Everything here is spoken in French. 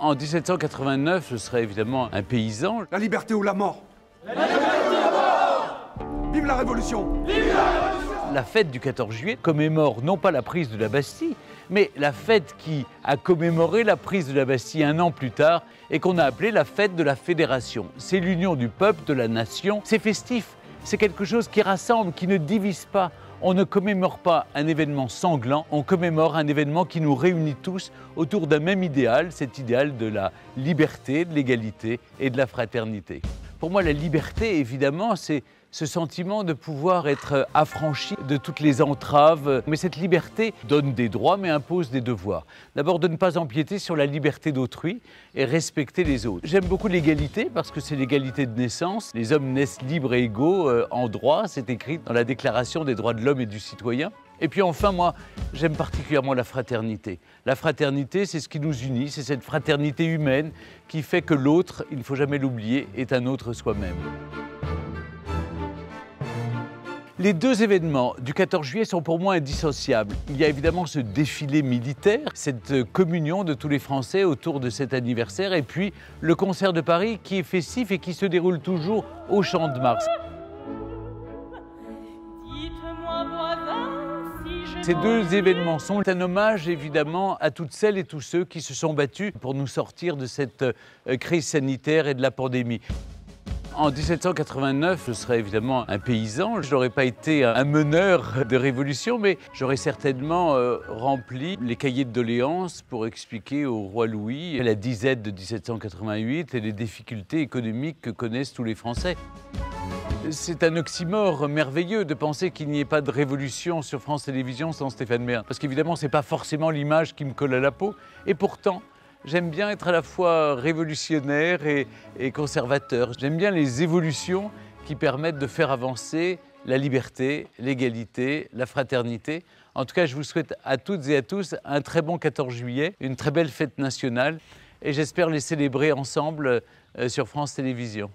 En 1789, je serais évidemment un paysan. La liberté ou la mort. La liberté ou la mort. Vive la Révolution. Vive la Révolution. La fête du 14 juillet commémore non pas la prise de la Bastille, mais la fête qui a commémoré la prise de la Bastille un an plus tard et qu'on a appelée la fête de la Fédération. C'est l'union du peuple, de la nation. C'est festif, c'est quelque chose qui rassemble, qui ne divise pas. On ne commémore pas un événement sanglant, on commémore un événement qui nous réunit tous autour d'un même idéal, cet idéal de la liberté, de l'égalité et de la fraternité. Pour moi, la liberté, évidemment, c'est ce sentiment de pouvoir être affranchi de toutes les entraves. Mais cette liberté donne des droits, mais impose des devoirs. D'abord, de ne pas empiéter sur la liberté d'autrui et respecter les autres. J'aime beaucoup l'égalité parce que c'est l'égalité de naissance. Les hommes naissent libres et égaux en droit. C'est écrit dans la Déclaration des droits de l'homme et du citoyen. Et puis enfin, moi, j'aime particulièrement la fraternité. La fraternité, c'est ce qui nous unit, c'est cette fraternité humaine qui fait que l'autre, il ne faut jamais l'oublier, est un autre soi-même. Les deux événements du 14 juillet sont pour moi indissociables. Il y a évidemment ce défilé militaire, cette communion de tous les Français autour de cet anniversaire, et puis le concert de Paris qui est festif et qui se déroule toujours au Champ de Mars. Ces deux événements sont un hommage évidemment à toutes celles et tous ceux qui se sont battus pour nous sortir de cette crise sanitaire et de la pandémie. En 1789, je serais évidemment un paysan. Je n'aurais pas été un meneur de révolution, mais j'aurais certainement rempli les cahiers de doléances pour expliquer au roi Louis la disette de 1788 et les difficultés économiques que connaissent tous les Français. C'est un oxymore merveilleux de penser qu'il n'y ait pas de révolution sur France Télévisions sans Stéphane Bern. Parce qu'évidemment, ce n'est pas forcément l'image qui me colle à la peau. Et pourtant, j'aime bien être à la fois révolutionnaire et conservateur. J'aime bien les évolutions qui permettent de faire avancer la liberté, l'égalité, la fraternité. En tout cas, je vous souhaite à toutes et à tous un très bon 14 juillet, une très belle fête nationale et j'espère les célébrer ensemble sur France Télévisions.